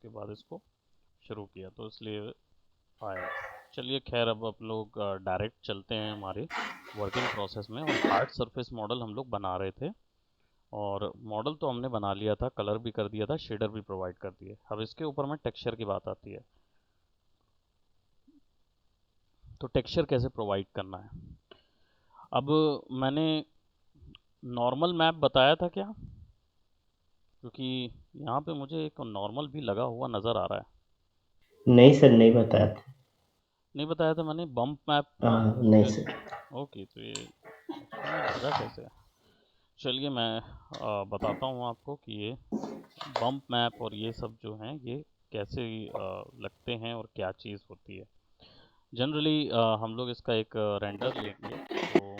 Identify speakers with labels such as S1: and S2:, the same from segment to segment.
S1: उसके बाद इसको शुरू किया तो इसलिए आया। चलिए खैर अब आप लोग डायरेक्ट चलते हैं हमारे वर्किंग प्रोसेस में। और हार्ड सरफेस मॉडल हम लोग बना रहे थे और मॉडल तो हमने बना लिया था, कलर भी कर दिया था, शेडर भी प्रोवाइड कर दिए। अब इसके ऊपर में टेक्सचर की बात आती है। तो टेक्सचर कैसे प्रोवाइड करना है। अब मैंने नॉर्मल मैप बताया था क्या, क्योंकि यहाँ पे मुझे एक नॉर्मल भी लगा हुआ नज़र आ रहा है।
S2: नहीं सर, नहीं बताया था।
S1: नहीं बताया था मैंने, बम्प मैप
S2: नहीं
S1: जो।
S2: सर।
S1: ओके, तो ये हमें लगा कैसे। चलिए मैं बताता हूँ आपको कि ये बम्प मैप और ये सब जो हैं ये कैसे लगते हैं और क्या चीज़ होती है। जनरली हम लोग इसका एक रेंडर लेंगे। तो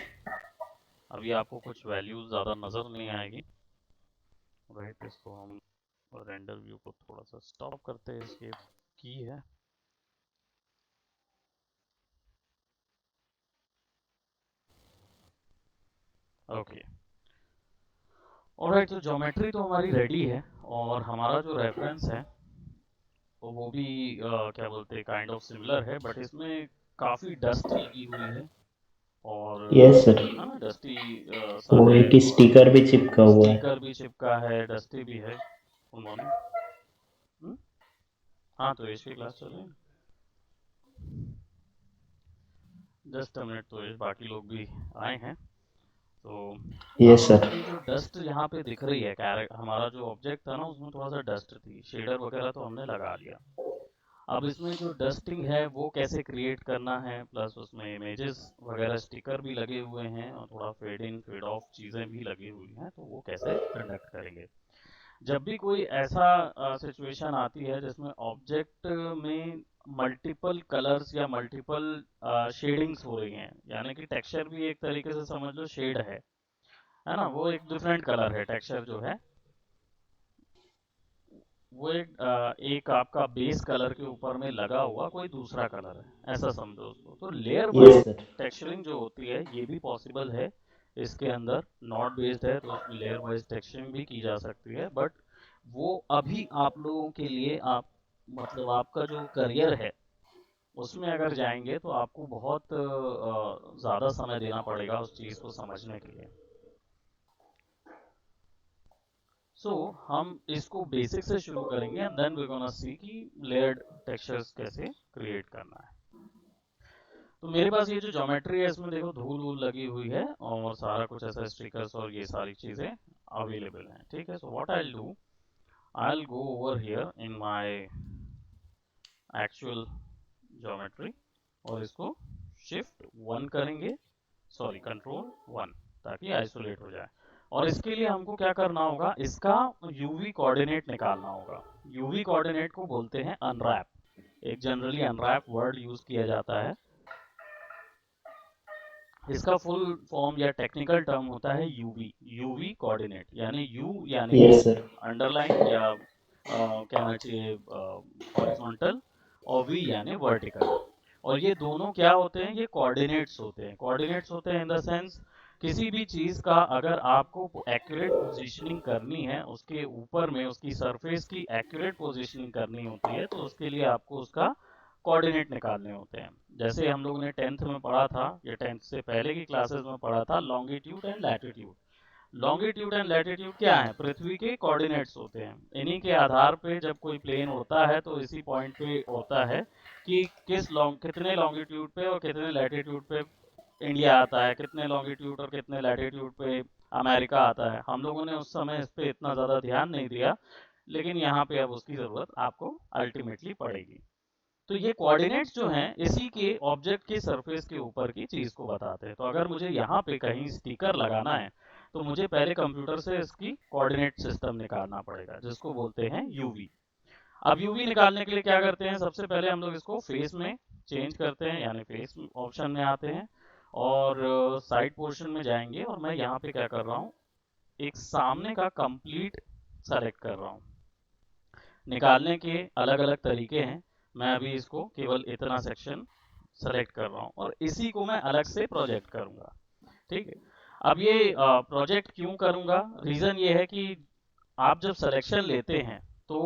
S1: अभी आपको कुछ वैल्यूज़ ज़्यादा नज़र नहीं आएगी, राइट। इसको हम रेंडर व्यू को थोड़ा सा स्टॉप करते हैं, एस्केप की है। Okay, alright. तो ज्योमेट्री तो हमारी रेडी है और हमारा जो रेफरेंस है तो वो भी क्या बोलते हैं काइंड ऑफ सिमिलर है, बट इसमें काफ़ी डस्ट लगी हुई है। और
S2: यस सर।
S1: है ना, डस्टी सा
S2: वो
S1: है।
S2: एक
S1: और
S2: स्टिकर भी चिपका हुआ है।
S1: स्टिकर भी चिपका है, डस्टी भी है। Good morning. हाँ, तो एच की क्लास चल रही है। जस्ट अ मिनट, तो बाकी लोग भी आए हैं। तो
S2: यस
S1: अब
S2: सर।
S1: ये जो डस्ट यहाँ पे दिख रही है, हमारा जो ऑब्जेक्ट था ना उसमें थोड़ा सा डस्ट थी, शेडर वगैरह तो हमने लगा लिया। अब इसमें जो डस्टिंग है वो कैसे क्रिएट करना है, प्लस उसमें इमेजेस वगैरह स्टिकर भी लगे हुए हैं और थोड़ा फेड इन फेड ऑफ चीज़ें भी लगी हुई हैं, तो वो कैसे कंडक्ट करेंगे। जब भी कोई ऐसा सिचुएशन आती है जिसमें ऑब्जेक्ट में मल्टीपल कलर्स या मल्टीपल शेडिंग्स हो रही हैं, यानी कि टेक्सचर भी एक तरीके से समझ लो शेड है ना, वो एक डिफरेंट कलर है टेक्सचर जो है। वो एक आपका बेस कलर के ऊपर में लगा हुआ कोई दूसरा कलर है, ऐसा समझो उसको। तो layer
S2: yes
S1: wise
S2: sir.
S1: Texturing जो होती है ये भी पॉसिबल है इसके अंदर। नॉट बेस्ड है तो उसमें लेयर वाइज टेक्सचरिंग भी की जा सकती है, बट वो अभी आप लोगों के लिए, आप मतलब आपका जो करियर है उसमें अगर जाएंगे तो आपको बहुत ज़्यादा समय देना पड़ेगा उस चीज़ को समझने के लिए। सो हम इसको बेसिक से शुरू करेंगे and then we gonna see कि लेयर्ड टेक्सचर्स कैसे क्रिएट करना है। तो मेरे पास ये जो ज्योमेट्री है इसमें देखो धूल वूल लगी हुई है और सारा कुछ ऐसा स्टिकर्स और ये सारी चीज़ें अवेलेबल हैं, ठीक है। So what I will do, I will go over here in my actual geometry और इसको शिफ्ट वन करेंगे, सॉरी कंट्रोल वन, ताकि आइसोलेट हो जाए। और इसके लिए हमको क्या करना होगा, इसका यूवी कोऑर्डिनेट निकालना होगा। यूवी कोऑर्डिनेट को बोलते हैं अनरैप। एक जनरली अनरैप वर्ड यूज किया जाता है। इसका फुल फॉर्म या टेक्निकल टर्म होता है यूवी। यूवी कोऑर्डिनेट यानी यू यानी कि
S2: यस सर।
S1: अंडरलाइन या कहना चाहिए हॉरिजॉन्टल, और वी यानी वर्टिकल। और ये दोनों क्या होते हैं, ये कोऑर्डिनेट्स होते हैं। कोऑर्डिनेट्स होते हैं इन द सेंस किसी भी चीज़ का अगर आपको एक्यूरेट पोजीशनिंग करनी है, उसके ऊपर में उसकी सरफेस की एक्यूरेट पोजीशनिंग करनी होती है, तो उसके लिए आपको उसका कोऑर्डिनेट निकालने होते हैं। जैसे हम लोगों ने 10th में पढ़ा था या 10th से पहले की क्लासेस में पढ़ा था, longitude and latitude. Longitude and latitude क्या है, पृथ्वी के कोऑर्डिनेट्स होते हैं। इन्हीं के आधार पे जब कोई प्लेन होता है तो इसी पॉइंट पे होता है कि कितने लॉन्गिट्यूड पे और कितने लैटिट्यूड पे इंडिया आता है, कितने लॉन्गिट्यूड और कितने लैटिट्यूड पे अमेरिका आता है। हम लोगों ने उस समय इस पे इतना ज़्यादा ध्यान नहीं दिया, लेकिन यहाँ पे अब उसकी ज़रूरत आपको अल्टीमेटली पड़ेगी। तो ये कोऑर्डिनेट्स जो हैं इसी के ऑब्जेक्ट के सरफेस के ऊपर की चीज़ को बताते हैं। तो अगर मुझे यहाँ पे कहीं स्टिकर लगाना है तो मुझे पहले कंप्यूटर से इसकी कोऑर्डिनेट सिस्टम निकालना पड़ेगा, जिसको बोलते हैं यूवी। अब यूवी निकालने के लिए क्या करते हैं, सबसे पहले हम लोग इसको फेस में चेंज करते हैं, यानी फेस ऑप्शन में आते हैं और साइड पोर्शन में जाएंगे। और मैं यहाँ पे क्या कर रहा हूँ, एक सामने का कंप्लीट सेलेक्ट कर रहा हूँ। निकालने के अलग अलग तरीके हैं, मैं अभी इसको केवल इतना सेक्शन सेलेक्ट कर रहा हूँ और इसी को मैं अलग से प्रोजेक्ट करूंगा, ठीक है। अब ये प्रोजेक्ट क्यों करूंगा, रीज़न ये है कि आप जब सिलेक्शन लेते हैं तो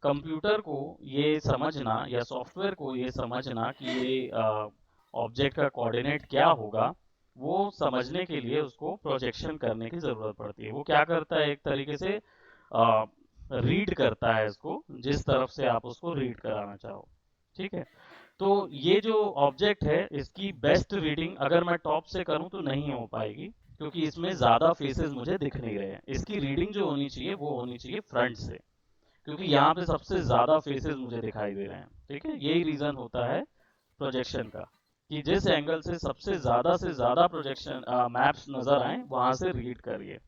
S1: कंप्यूटर को ये समझना या सॉफ्टवेयर को ये समझना कि ये ऑब्जेक्ट का कोऑर्डिनेट क्या होगा, वो समझने के लिए उसको प्रोजेक्शन करने की ज़रूरत पड़ती है। वो क्या करता है, एक तरीके से रीड करता है इसको, जिस तरफ से आप उसको रीड कराना चाहो। ठीक है, तो ये जो ऑब्जेक्ट है इसकी बेस्ट रीडिंग अगर मैं टॉप से करूं तो नहीं हो पाएगी, क्योंकि इसमें ज़्यादा फेसेस मुझे दिख नहीं रहे हैं। इसकी रीडिंग जो होनी चाहिए वो होनी चाहिए फ्रंट से, क्योंकि यहाँ पे सबसे ज़्यादा फेसेस मुझे दिखाई दे रहे हैं। ठीक है, यही रीज़न होता है प्रोजेक्शन का, कि जिस एंगल से ज़्यादा प्रोजेक्शन मैप्स नज़र आए वहां से रीड करिए।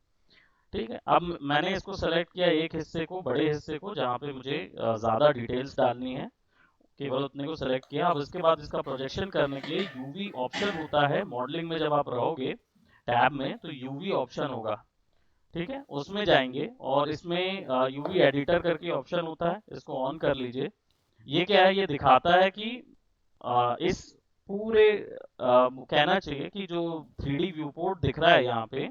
S1: ठीक है, अब मैंने इसको सेलेक्ट किया, एक हिस्से को, बड़े हिस्से को, जहाँ पे मुझे ज़्यादा डिटेल्स डालनी है, केवल उतने को सेलेक्ट किया। अब इसके बाद इसका प्रोजेक्शन करने के लिए यूवी ऑप्शन होता है मॉडलिंग में, जब आप रहोगे टैब में तो यूवी ऑप्शन होगा। ठीक है, उसमें जाएंगे और इसमें यूवी एडिटर करके ऑप्शन होता है, इसको ऑन कर लीजिए। ये क्या है, ये दिखाता है कि इस पूरे कहना चाहिए कि जो 3D व्यू पोर्ट दिख रहा है यहाँ पे,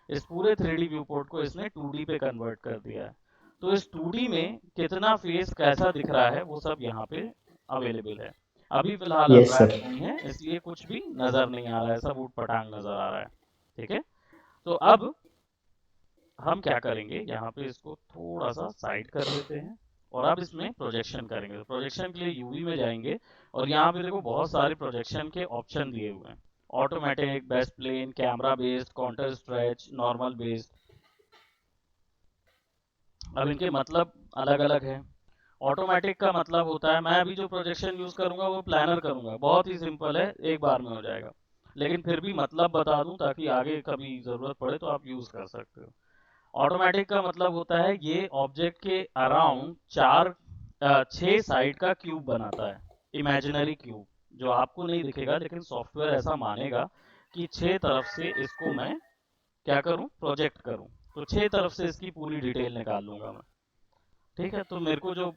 S1: इस पूरे 3D व्यू पोर्ट को इसने 2D पे कन्वर्ट कर दिया है। तो इस 2D में कितना फेस कैसा दिख रहा है वो सब यहाँ पे अवेलेबल है। अभी फिलहाल
S2: यस
S1: अनरैप
S2: सर।
S1: नहीं है, इसलिए कुछ भी नजर नहीं आ रहा है, सब ऊट पटांग नजर आ रहा है। ठीक है, तो अब हम क्या करेंगे, यहाँ पे इसको थोड़ा सा साइड कर लेते हैं और अब इसमें प्रोजेक्शन करेंगे। तो प्रोजेक्शन के लिए यूवी में जाएंगे और यहाँ पे देखो बहुत सारे प्रोजेक्शन के ऑप्शन दिए हुए हैं। Automatic, best plane, camera based, counter stretch, normal based. अब इनके मतलब अलग अलग है। ऑटोमेटिक का मतलब होता है, मैं अभी जो प्रोजेक्शन यूज करूंगा वो प्लानर करूंगा, बहुत ही सिंपल है, एक बार में हो जाएगा। लेकिन फिर भी मतलब बता दूं ताकि आगे कभी जरूरत पड़े तो आप यूज कर सकते हो। ऑटोमेटिक का मतलब होता है ये ऑब्जेक्ट के अराउंड 6 साइड का क्यूब बनाता है, इमेजिनरी क्यूब, जो आपको नहीं दिखेगा लेकिन सॉफ्टवेयर ऐसा मानेगा कि 6 तरफ से इसको मैं क्या करूं, प्रोजेक्ट करूं। तो 6 तरफ से इसकी पूरी डिटेल निकाल लूंगा मैं। ठीक है, तो मेरे को जो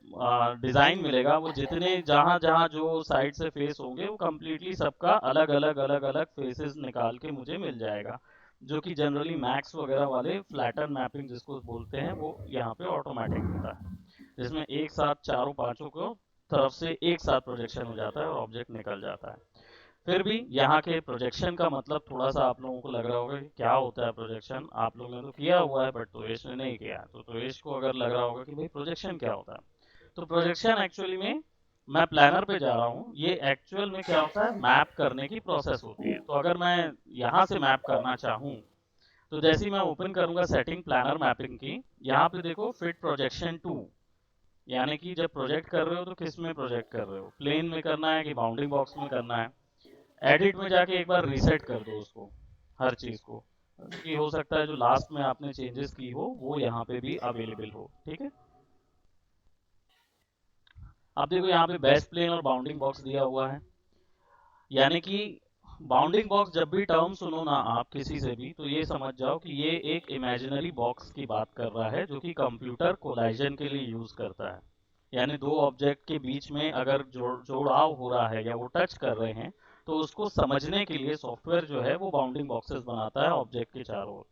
S1: डिजाइन मिलेगा वो जितने जहां जहां जो साइड से फेस होंगे वो कंप्लीटली सबका अलग अलग फेसेस निकाल के मुझे मिल जाएगा, जो कि जनरली मैक्स वगैरह वाले फ्लैटन मैपिंग जिसको बोलते हैं वो यहाँ पे ऑटोमेटिक होता है, जिसमें एक साथ चारों पांचों को तरफ से एक साथ प्रोजेक्शन हो जाता है और ऑब्जेक्ट निकल जाता है। फिर भी यहाँ के प्रोजेक्शन का मतलब थोड़ा सा आप लोगों को लग रहा होगा कि क्या होता है प्रोजेक्शन, आप लोगों ने तो किया हुआ है बट तोयश ने नहीं किया, तो तोयश को अगर लग रहा होगा कि भाई प्रोजेक्शन क्या होता है, तो प्रोजेक्शन एक्चुअली में, मैं प्लानर पे जा रहा हूँ, ये एक्चुअल में क्या होता है, मैप करने की प्रोसेस होती है। तो अगर मैं यहाँ से मैप करना चाहूँ तो जैसे ही मैं ओपन करूंगा सेटिंग प्लानर मैपिंग की, यहाँ पे देखो फिट प्रोजेक्शन टू, यानी कि जब प्रोजेक्ट कर रहे हो तो किस में प्रोजेक्ट कर रहे हो, प्लेन में करना है कि बाउंडिंग बॉक्स में करना है। एडिट में जाके एक बार रीसेट कर दो उसको, हर चीज को, क्योंकि हो सकता है जो लास्ट में आपने चेंजेस की हो वो यहाँ पे भी अवेलेबल हो। ठीक है, अब देखो यहाँ पे बेस्ट प्लेन और बाउंडिंग बॉक्स दिया हुआ है, यानी कि बाउंडिंग बॉक्स जब भी टर्म सुनो ना आप किसी से भी, तो ये समझ जाओ कि ये एक इमेजिनरी बॉक्स की बात कर रहा है जो कि कंप्यूटर कोलाइजन के लिए यूज करता है। यानी दो ऑब्जेक्ट के बीच में अगर जोड़ाव हो रहा है या वो टच कर रहे हैं, तो उसको समझने के लिए सॉफ्टवेयर जो है वो बाउंडिंग बॉक्सेस बनाता है ऑब्जेक्ट के चारों ओर।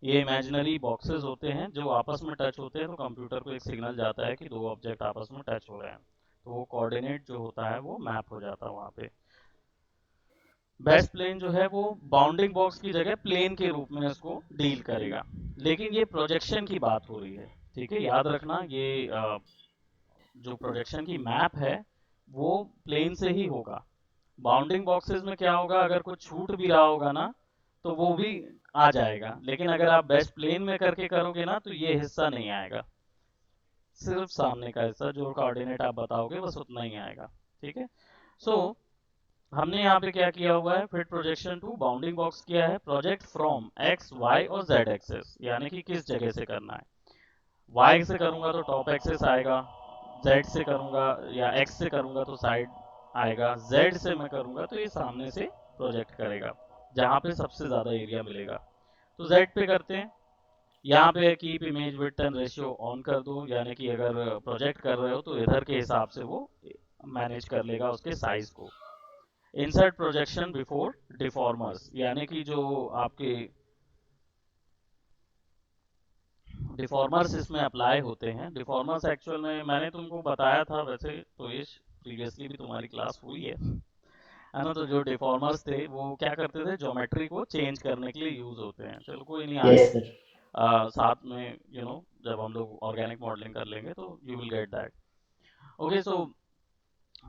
S1: ये इमेजिनरी बॉक्सेस होते हैं जो आपस में टच होते हैं, तो कंप्यूटर को एक सिग्नल जाता है कि दो ऑब्जेक्ट आपस में टच हो रहे हैं, तो वो कोऑर्डिनेट जो होता है वो मैप हो जाता है वहाँ पे। बेस्ट प्लेन जो है वो बाउंडिंग बॉक्स की जगह प्लेन के रूप में इसको डील करेगा। लेकिन ये प्रोजेक्शन की बात हो रही है, ठीक है, याद रखना ये जो प्रोजेक्शन की मैप है वो प्लेन से ही होगा। बाउंडिंग बॉक्सेस में क्या होगा, अगर कुछ छूट भी रहा होगा ना तो वो भी आ जाएगा, लेकिन अगर आप बेस्ट प्लेन में करके करोगे ना तो ये हिस्सा नहीं आएगा, सिर्फ सामने का हिस्सा जो कोऑर्डिनेट आप बताओगे बस उतना ही आएगा। ठीक है, सो हमने यहाँ पे क्या किया हुआ है, fit projection to bounding box किया है, प्रोजेक्ट फ्रॉम एक्स वाई और जेड एक्सेस, यानी कि किस जगह से करना है। वाई से करूंगा तो टॉप एक्सेस आएगा, जेड से करूंगा या एक्स से करूंगा तो साइड आएगा, जेड से मैं करूंगा तो ये सामने से प्रोजेक्ट करेगा, जहां पे सबसे ज्यादा एरिया मिलेगा। तो जेड पे करते हैं, यहाँ पे keep image width and ratio on कर दो, यानी कि अगर प्रोजेक्ट कर रहे हो तो इधर के हिसाब से वो मैनेज कर लेगा उसके साइज को। इंसर्ट प्रोजेक्शन बिफोर डिफॉर्मर्स, यानी कि जो आपके डिफॉर्मर्स इसमें अप्लाई होते हैं। डिफॉर्मर्स एक्चुअल में मैंने तुमको बताया था वैसे तो, ये प्रीवियसली भी तुम्हारी क्लास हुई है ना। तो जो डिफॉर्मर्स थे वो क्या करते थे, ज्योमेट्री को चेंज करने के लिए यूज होते हैं। चलो कोई नहीं,
S2: यस
S1: आगे
S2: सर।
S1: साथ में जब हम लोग ऑर्गेनिक मॉडलिंग कर लेंगे तो you will get that. Okay, so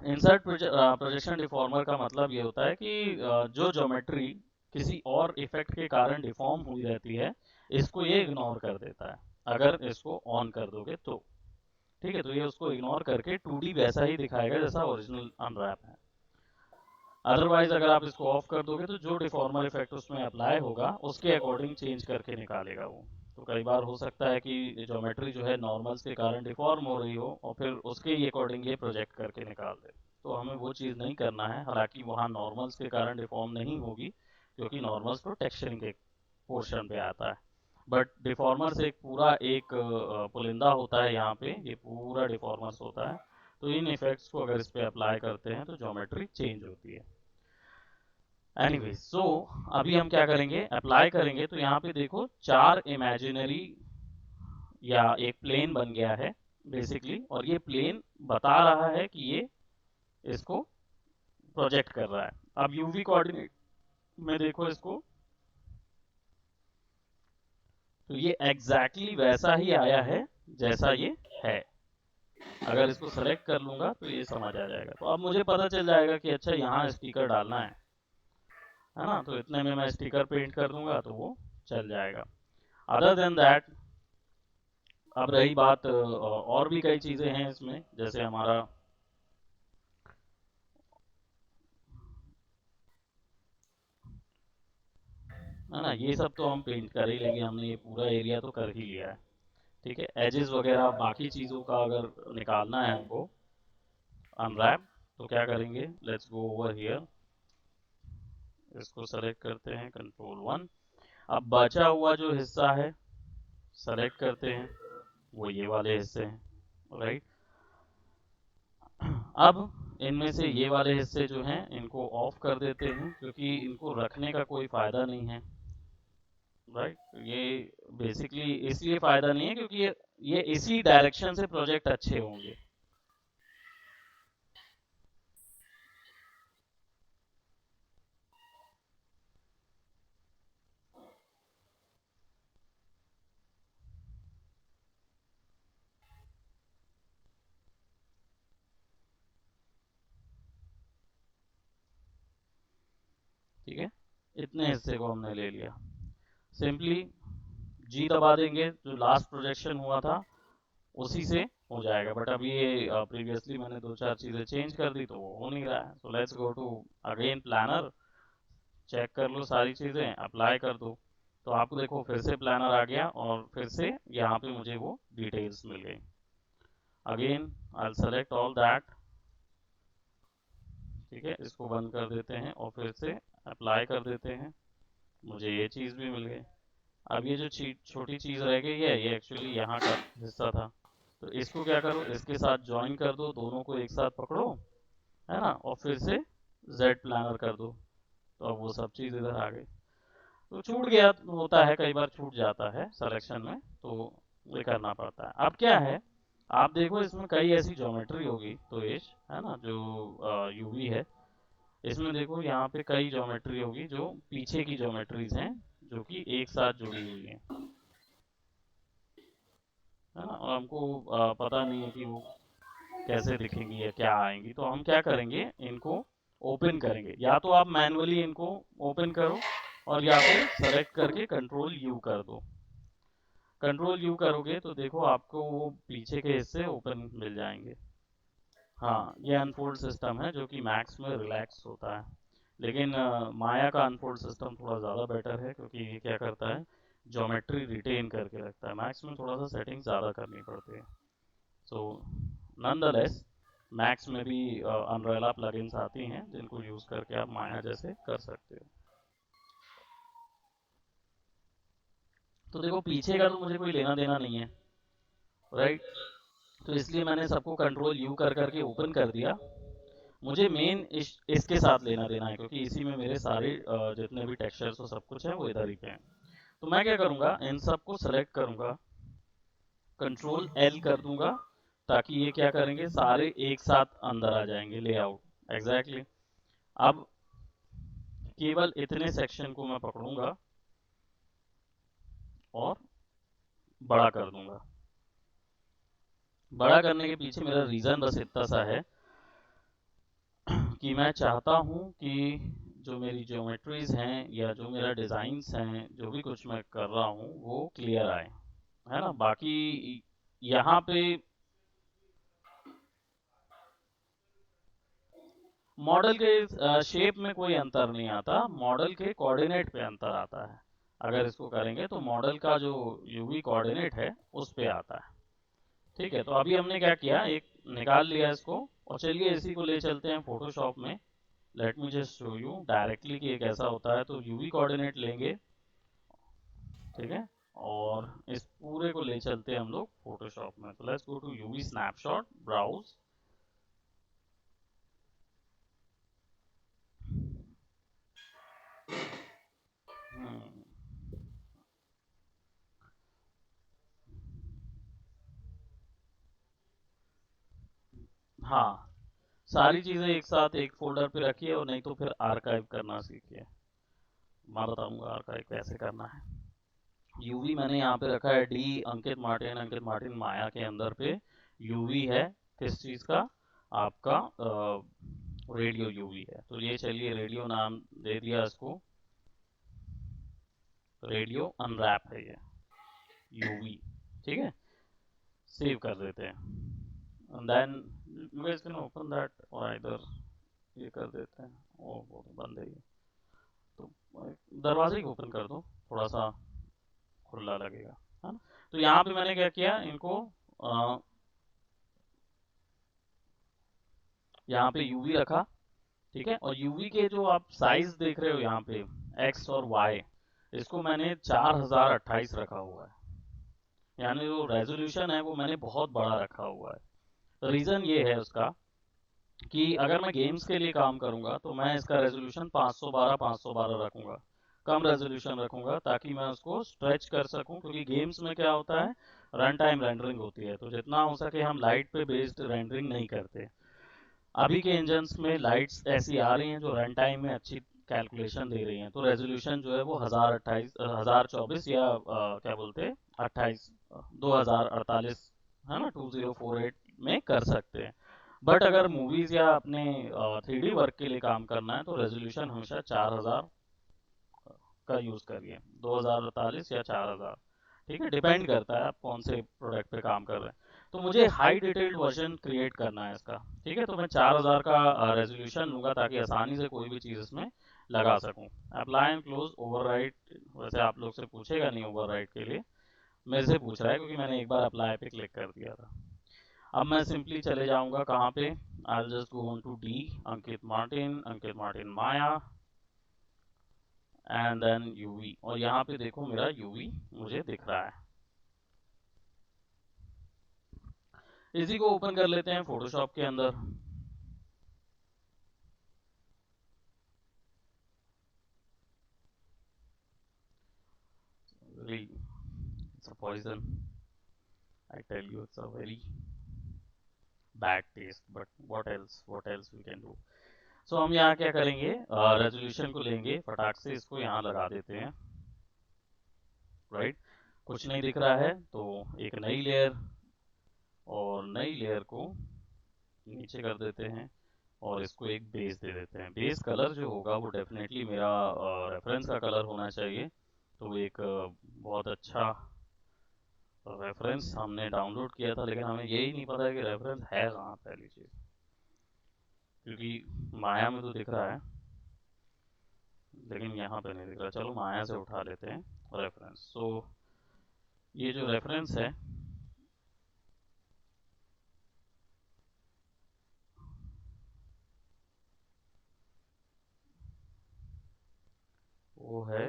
S1: insert projection deformer का मतलब ये होता है कि जो ज्योमेट्री किसी और इफेक्ट के कारण डिफॉर्म हुई रहती है, इसको ये इग्नोर कर देता है अगर इसको ऑन कर दोगे तो। ठीक है, तो ये उसको इग्नोर करके 2D वैसा ही दिखाएगा जैसा ओरिजिनल अनरैप है। अदरवाइज अगर आप इसको ऑफ कर दोगे तो जो डिफॉर्मर इफेक्ट उसमें अप्लाई होगा उसके अकॉर्डिंग चेंज करके निकालेगा वो। तो कई बार हो सकता है कि ज्योमेट्री जो है नॉर्मल्स के कारण डिफॉर्म हो रही हो और फिर उसके ही अकॉर्डिंग ये प्रोजेक्ट करके निकाल दे। तो हमें वो चीज़ नहीं करना है। हालांकि वहाँ नॉर्मल्स के कारण डिफॉर्म नहीं होगी, क्योंकि नॉर्मल्स तो टेक्सचरिंग के पोर्शन पे आता है। बट डिफॉर्मर्स एक पूरा एक पुलिंदा होता है, यहाँ पे ये पूरा डिफॉर्मर्स होता है। तो इन इफेक्ट्स को अगर इस पे अप्लाई करते हैं तो ज्योमेट्री चेंज होती है। एनीवे, सो अभी हम क्या करेंगे, अप्लाई करेंगे। तो यहाँ पे देखो 4 इमेजिनरी या एक प्लेन बन गया है बेसिकली, और ये प्लेन बता रहा है कि ये इसको प्रोजेक्ट कर रहा है। अब यूवी कोऑर्डिनेट में देखो इसको, तो ये एग्जैक्टली वैसा ही आया है जैसा ये है। अगर इसको सेलेक्ट कर लूंगा तो ये समझ आ जाएगा। तो अब मुझे पता चल जाएगा कि अच्छा यहाँ स्टिकर डालना है ना। तो इतने में मैं स्टिकर पेंट कर दूंगा तो वो चल जाएगा। अदर देन दैट, अब रही बात और भी कई चीजें हैं इसमें, जैसे हमारा है ना, ये सब तो हम पेंट कर ही लेंगे, हमने ये पूरा एरिया तो कर ही लिया है। ठीक है, एजेस वगैरह बाकी चीजों का अगर निकालना है हमको अनरैप, तो क्या करेंगे, लेट्स गो ओवर हियर। इसको सेलेक्ट करते हैं Ctrl+1। अब बचा हुआ जो हिस्सा है सेलेक्ट करते हैं, वो ये वाले हिस्से हैं, राइट। अब इनमें से ये वाले हिस्से जो हैं इनको ऑफ कर देते हैं, क्योंकि इनको रखने का कोई फायदा नहीं है, राइट। ये बेसिकली इसलिए फायदा नहीं है क्योंकि ये इसी डायरेक्शन से प्रोजेक्ट अच्छे होंगे। ठीक है, इतने हिस्से को हमने ले लिया। सिंपली जी दबा देंगे, जो लास्ट प्रोजेक्शन हुआ था उसी से हो जाएगा। बट अभी ये प्रीवियसली मैंने 2-4 चीजें चेंज कर दी तो वो हो नहीं रहा है। So let's go to again planar, check कर लो सारी चीजें, अप्लाई कर दो। तो आपको देखो फिर से प्लानर आ गया और फिर से यहाँ पे मुझे वो डिटेल्स मिल गई। Again I select all that. ठीक है, इसको बंद कर देते हैं और फिर से अप्लाई कर देते हैं, मुझे ये चीज़ भी मिल गई। अब ये जो छोटी चीज़ रह गई है ये एक्चुअली यहाँ का हिस्सा था। तो इसको क्या करो, इसके साथ ज्वाइन कर दो, दोनों को एक साथ पकड़ो, है ना, और फिर से जेड प्लानर कर दो। तो अब वो सब चीज़ इधर आ गई। तो छूट गया, होता है कई बार छूट जाता है सिलेक्शन में, तो ये करना पड़ता है। अब क्या है, आप देखो इसमें कई ऐसी ज्योमेट्री होगी तो ये है ना जो यूवी है, इसमें देखो यहाँ पे कई ज्योमेट्री होगी जो पीछे की ज्योमेट्रीज हैं जो कि एक साथ जुड़ी हुई हैं, है ना। और हमको पता नहीं है कि वो कैसे दिखेंगी या क्या आएंगी। तो हम क्या करेंगे, इनको ओपन करेंगे। या तो आप मैनुअली इनको ओपन करो और या फिर सेलेक्ट करके Ctrl+U कर दो। Ctrl+U करोगे तो देखो आपको वो पीछे के हिस्से ओपन मिल जाएंगे। हाँ, ये अनफोल्ड सिस्टम है जो कि मैक्स में रिलैक्स होता है। लेकिन माया का अनफोल्ड सिस्टम थोड़ा ज़्यादा बेटर है, क्योंकि ये क्या करता है, ज्योमेट्री रिटेन करके रखता है। मैक्स में थोड़ा सा सेटिंग ज़्यादा करनी पड़ती है। सो नॉनदलेस मैक्स में भी अनरेला प्लगइन्स आती हैं जिनको यूज़ करके आप माया जैसे कर सकते हो। तो देखो पीछे का तो मुझे कोई लेना देना नहीं है, राइट। तो इसलिए मैंने सबको Ctrl+U कर करके ओपन कर दिया। मुझे मेन इसके साथ लेना देना है, क्योंकि इसी में मेरे सारे जितने भी टेक्सचर्स और सब कुछ है वो इधर ही पे हैं। तो मैं क्या करूँगा, इन सबको सेलेक्ट करूँगा कंट्रोल एल कर दूंगा ताकि ये क्या करेंगे, सारे एक साथ अंदर आ जाएंगे लेआउट एग्जैक्टली। अब केवल इतने सेक्शन को मैं पकड़ूंगा और बड़ा कर दूंगा। बड़ा करने के पीछे मेरा रीजन बस इतना सा है कि मैं चाहता हूं कि जो मेरी ज्योमेट्रीज हैं या जो मेरा डिजाइन्स हैं, जो भी कुछ मैं कर रहा हूं वो क्लियर आए, है ना। बाकी यहाँ पे मॉडल के शेप में कोई अंतर नहीं आता, मॉडल के कोऑर्डिनेट पे अंतर आता है। अगर इसको करेंगे तो मॉडल का जो यूवी कोऑर्डिनेट है उस पे आता है। ठीक है, तो अभी हमने क्या किया, एक निकाल लिया इसको, और चलिए इसी को ले चलते हैं फोटोशॉप में। Let me just show you directly कि ये कैसा होता है। तो यूवी कोऑर्डिनेट लेंगे, ठीक है, और इस पूरे को ले चलते हैं हम लोग फोटोशॉप में। तो let's go to UV snapshot, browse. हाँ, सारी चीजें एक साथ एक फोल्डर पे रखिए, और नहीं तो फिर आर्काइव करना सीखिए। मैं बताऊंगा आर्काइव कैसे करना है। यूवी मैंने यहाँ पे रखा है डी अंकित मार्टिन, अंकित मार्टिन माया के अंदर पे यूवी है किस चीज का, आपका रेडियो यूवी है। तो ये चलिए रेडियो नाम दे दिया इसको, रेडियो अनरैप है ये यूवी। ठीक है, सेव कर देते हैं, and then you guys can open that, और इधर ये कर देते हैं। ओ वो तो बंद है ये, तो दरवाजे को ओपन कर दो, थोड़ा सा खुला लगेगा, है ना। तो यहाँ पे मैंने क्या किया, इनको यहाँ पे यूवी रखा, ठीक है। और यूवी के जो आप साइज देख रहे हो यहाँ पे एक्स और वाई, इसको मैंने 4028 रखा हुआ है, यानी जो रेजोल्यूशन है वो मैंने बहुत बड़ा रखा हुआ है। रीजन ये है उसका कि अगर मैं गेम्स के लिए काम करूंगा तो मैं इसका रेजोल्यूशन 512 रखूंगा, कम रेजोल्यूशन रखूंगा ताकि मैं उसको स्ट्रेच कर सकूं, क्योंकि गेम्स में क्या होता है, रन टाइम रेंडरिंग होती है, तो जितना हो सके हम लाइट पे बेस्ड रेंडरिंग नहीं करते। अभी के इंजन्स में लाइट्स ऐसी आ रही हैं जो रन टाइम में अच्छी कैलकुलेशन दे रही हैं, तो रेजोल्यूशन जो है वो 1024 या क्या बोलते हैं 28 2048, है ना, 2048 में कर सकते हैं। बट अगर मूवीज या अपने 3D वर्क के लिए काम करना है तो रेजोल्यूशन हमेशा 4000 का यूज करिए, 2048 या 4000। ठीक है, डिपेंड करता है आप कौन से प्रोडक्ट पे काम कर रहे हैं। तो मुझे हाई डिटेल्ड वर्जन क्रिएट करना है इसका, ठीक है, तो मैं 4000 का रेजोल्यूशन लूंगा ताकि आसानी से कोई भी चीज़ इसमें लगा सकूं। अप्लाई एंड क्लोज ओवरराइट, वैसे आप लोग से पूछेगा नहीं ओवरराइट के लिए, मेरे से पूछ रहा है क्योंकि मैंने एक बार अप्लाई पे क्लिक कर दिया था। अब मैं सिंपली चले जाऊंगा कहाँ पे, I will just go on to the Ankit Martin Maya, and then UV, और यहाँ पे देखो मेरा यूवी मुझे दिख रहा है। इसी को ओपन कर लेते हैं फोटोशॉप के अंदर। Really, it's a poison. I tell you, it's a very bad taste. But what else? What else we can do? So हम यहाँ क्या करेंगे, रेजोल्यूशन को लेंगे, फटाक से इसको यहाँ लगा देते हैं, राइट। कुछ नहीं दिख रहा है तो एक नई लेयर, और नई लेयर को नीचे कर देते हैं, और इसको एक बेस दे देते हैं। बेस कलर जो होगा वो डेफिनेटली मेरा रेफरेंस का कलर होना चाहिए। तो एक बहुत अच्छा रेफरेंस हमने डाउनलोड किया था, लेकिन हमें यही नहीं पता है कि रेफरेंस है कहाँ, पहली चीज़, क्योंकि माया में तो दिख रहा है लेकिन यहाँ पे नहीं दिख रहा। चलो माया से उठा लेते हैं रेफरेंस। सो ये जो रेफरेंस है वो है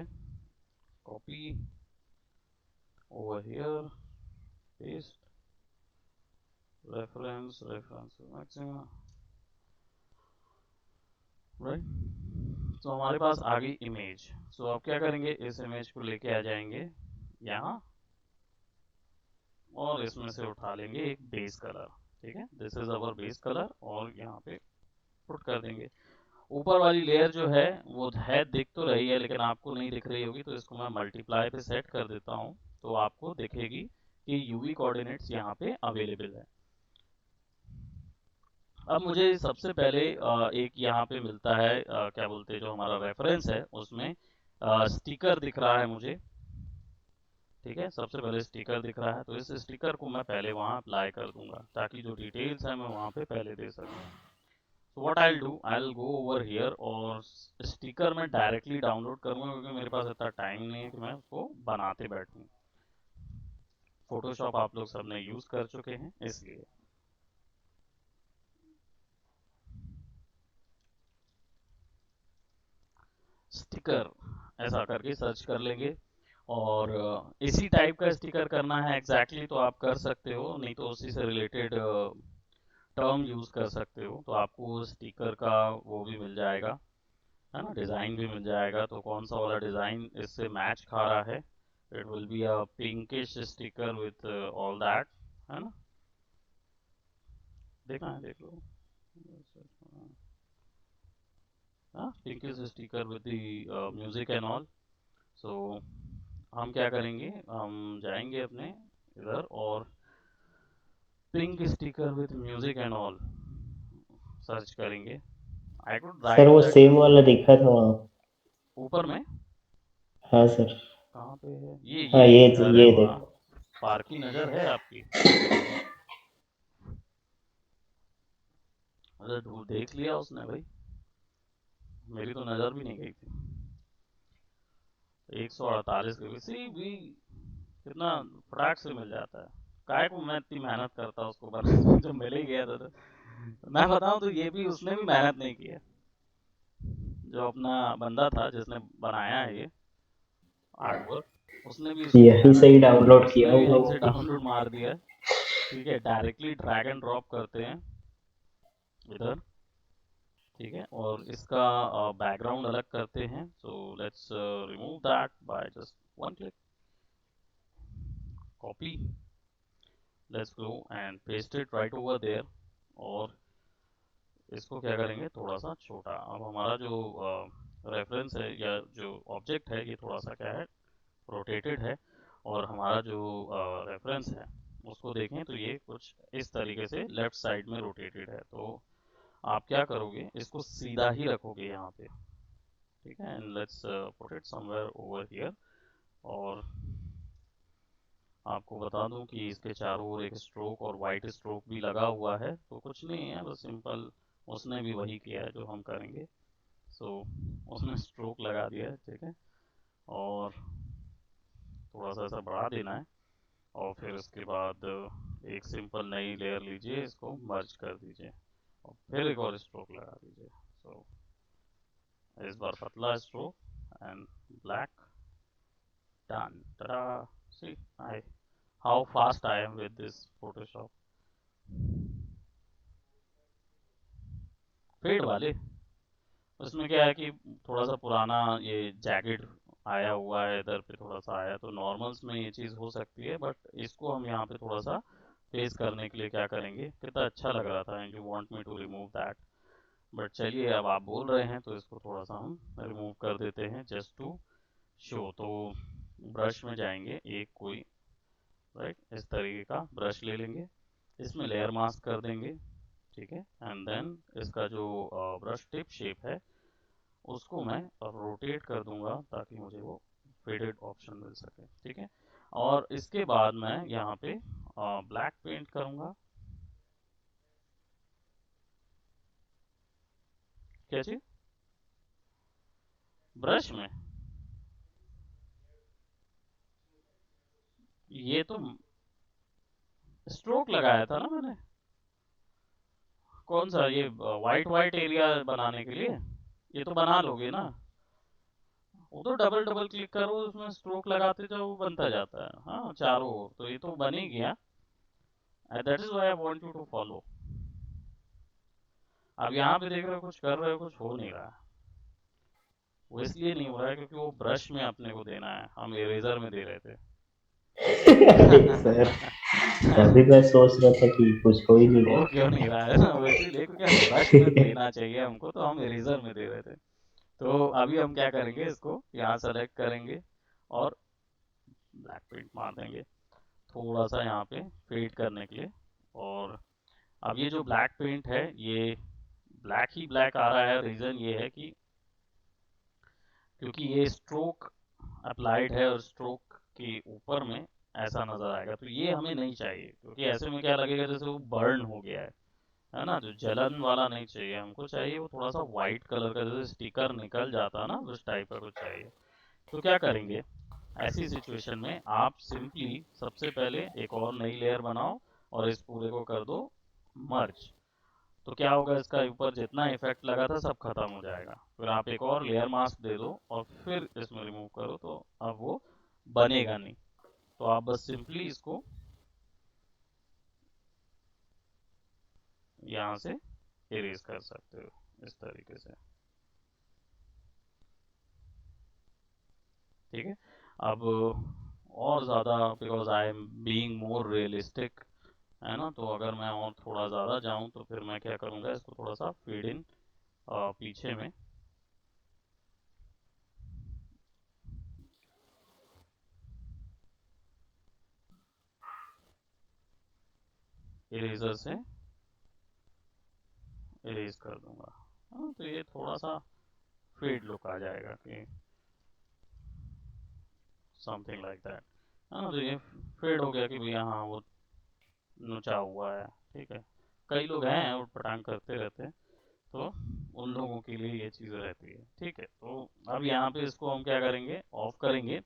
S1: copy over here, paste, reference maximum, right. तो हमारे पास आ गई इमेज। सो अब क्या करेंगे, इस इमेज को लेके आ जाएंगे यहाँ, और इसमें से उठा लेंगे एक बेस कलर। ठीक है, this is our base colour, और यहाँ पे पुट कर देंगे। ऊपर वाली लेयर जो है वो है, दिख तो रही है लेकिन आपको नहीं दिख रही होगी, तो इसको मैं मल्टीप्लाई पे सेट कर देता हूँ, तो आपको दिखेगी कि यूवी कोऑर्डिनेट्स यहाँ पे अवेलेबल है। अब मुझे सबसे पहले एक यहाँ पे मिलता है, क्या बोलते हैं, जो हमारा रेफरेंस है उसमें स्टिकर दिख रहा है मुझे। ठीक है, सबसे पहले स्टिकर दिख रहा है, तो इस स्टिकर को मैं पहले वहाँ अप्लाई कर दूंगा ताकि जो डिटेल्स है मैं वहाँ पे पहले दे सकूँ। So what I'll do, I'll go over here और स्टिकर मैं डायरेक्टली डाउनलोड करूंगा, क्योंकि मेरे पास इतना टाइम नहीं है कि मैं उसको बनाते बैठूं। फोटोशॉप आप लोग सबने यूज कर चुके हैं इसलिए। स्टिकर ऐसा करके सर्च कर लेंगे, और इसी टाइप का स्टिकर करना है एग्जैक्टली तो आप कर सकते हो, नहीं तो उसी से रिलेटेड टर्म यूज कर सकते हो, तो आपको स्टिकर का वो भी मिल जाएगा, है ना, डिजाइन भी मिल जाएगा। तो कौन सा वाला डिजाइन इससे मैच खा रहा है, it will be a pinkish sticker with all that, है ना। देखना है, देख लो। हाँ, pinkish sticker with the music and all. So हम क्या करेंगे, हम जाएंगे अपने इधर और pink sticker with music and all search करेंगे। आई कुड
S2: सर
S1: राइट
S2: वो
S1: दैट
S2: सेम वाला दिखा था वहाँ।
S1: ऊपर में।
S2: हाँ सर।
S1: कहाँ पे है ये
S2: हाँ
S1: ये अरे
S2: ये
S1: वाह,
S2: देखो।
S1: पार की नजर है आपकी। अरे देख लिया उसने भाई, मेरी तो नजर भी नहीं गई थी। 148 के किसी भी कितना फटाक से मिल जाता है। काय को मैं इतनी मेहनत करता उसको बनाने जब मिल ही गया था तो। मैं बताऊं तो ये भी उसने भी मेहनत नहीं की है, जो अपना बंदा था जिसने बनाया है ये आर्ट वर्क, उसने भी इसको
S2: यहीं से
S1: मेहनत
S2: ही
S1: नहीं की है,
S2: डाउनलोड किया
S1: उसने भी
S2: होगा
S1: यहीं
S2: वो
S1: से
S2: भी।
S1: डाउनलोड मार दिया है। ठीक है, डायरेक्टली ड्रैग एंड ड्रॉप करते हैं इधर। ठीक है, और इसका बैकग्राउंड अलग करते हैं, so let's remove that by just one click, copy, let's go and paste it right over there. और इसको क्या करेंगे, थोड़ा सा छोटा। अब हमारा जो रेफरेंस है या जो ऑब्जेक्ट है ये थोड़ा सा क्या है, रोटेटेड है, और हमारा जो रेफरेंस है उसको देखें तो ये कुछ इस तरीके से लेफ्ट साइड में रोटेटेड है। तो आप क्या करोगे, इसको सीधा ही रखोगे यहाँ पे। ठीक है, and let's put it somewhere over here. और आपको बता दूं कि इसके चारों ओर एक स्ट्रोक और वाइट स्ट्रोक भी लगा हुआ है, तो कुछ नहीं है, बस सिंपल उसने भी वही किया है जो हम करेंगे। सो उसने स्ट्रोक लगा दिया है। ठीक है, और थोड़ा सा ऐसा बढ़ा देना है, और फिर उसके बाद एक सिंपल नई लेयर लीजिए, इसको मर्ज कर दीजिए, और फिर एक और स्ट्रोक लगा दीजिए। सो इस बार पतला स्ट्रोक एंड ब्लैक, डन, टा। See I how fast I am with this Photoshop. Fade वाले, उसमें क्या है कि थोड़ा सा पुराना ये जैकेट आया हुआ है इधर पे, थोड़ा सा आया, तो नॉर्मल्स में ये चीज़ हो सकती है, बट इसको हम यहाँ पे थोड़ा सा फेस करने के लिए क्या करेंगे, कितना अच्छा लग रहा था, and you want me to remove that. But चलिए, अब आप बोल रहे हैं तो इसको थोड़ा सा हम रिमूव कर देते हैं जस्ट टू शो। तो ब्रश में जाएंगे, एक कोई राइट इस तरीके का ब्रश ले लेंगे, इसमें लेयर मास्क कर देंगे। ठीक है, एंड देन इसका जो ब्रश टिप शेप है उसको मैं रोटेट कर दूंगा ताकि मुझे वो फेडेड ऑप्शन मिल सके। ठीक है, और इसके बाद मैं यहाँ पे ब्लैक पेंट करूंगा। क्या चीज, ब्रश में, ये तो स्ट्रोक लगाया था ना मैंने। कौन सा, ये वाइट वाइट एरिया बनाने के लिए, ये तो बना लोगे ना। वो तो डबल डबल क्लिक करो, उसमें स्ट्रोक लगाते जाओ, वो बनता जाता है, हाँ, चारों ओर, तो ये तो बन ही गया। That is why I want you to follow. अब यहाँ पे देख रहे हो कुछ कर रहे हो, कुछ हो नहीं रहा। वो इसलिए नहीं हो रहा है क्योंकि वो ब्रश में अपने को देना है, हम इरेजर में दे रहे थे।
S2: अरे सर। अभी मैं सोच रहा था कि कुछ हो ही नहीं
S1: हो क्यों नहीं रहा है ना, वो इसीलिए क्योंकि हम ब्रश में
S2: रहा।
S1: देना चाहिए हमको, तो हम इरेजर में दे रहे थे। तो अभी हम क्या करेंगे, इसको यहाँ सेलेक्ट करेंगे और ब्लैक पेंट मार देंगे थोड़ा सा यहाँ पे फेड करने के लिए। और अब ये जो ब्लैक पेंट है, ये ब्लैक ही ब्लैक आ रहा है, रीज़न ये है कि क्योंकि ये स्ट्रोक अप्लाइड है और स्ट्रोक के ऊपर में ऐसा नज़र आएगा, तो ये हमें नहीं चाहिए, क्योंकि ऐसे में क्या लगेगा जैसे वो बर्न हो गया है ना। जो जलन वाला नहीं चाहिए हमको, चाहिए वो थोड़ा सा वाइट कलर का, जैसे स्टिकर निकल जाता है ना, उस टाइप का कुछ चाहिए। तो क्या करेंगे ऐसी सिचुएशन में, आप सिंपली सबसे पहले एक और नई लेयर बनाओ और इस पूरे को कर दो मर्ज। तो क्या होगा, इसका ऊपर जितना इफेक्ट लगा था सब खत्म हो जाएगा। फिर आप एक और लेयर मास्क दे दो और फिर इसमें रिमूव करो, तो अब वो बनेगा नहीं। तो आप बस सिंपली इसको यहाँ से इरेज कर सकते हो इस तरीके से, ठीक है। अब और ज़्यादा, because I am being more realistic, है ना, तो अगर मैं और थोड़ा ज़्यादा जाऊँ तो फिर मैं क्या करूँगा, इसको थोड़ा सा फीड इन पीछे में इरेजर से इरेज कर दूंगा। हाँ, तो ये थोड़ा सा फेड लुक आ जाएगा कि समथिंग लाइक दैट। हाँ, तो ये फेड हो गया कि भैया हाँ वो नुचा हुआ है, ठीक है। कई लोग हैं उठ पटांग करते रहते हैं, तो उन लोगों के लिए ये चीज़ रहती है, ठीक है। तो अब यहाँ पे इसको हम क्या करेंगे, ऑफ करेंगे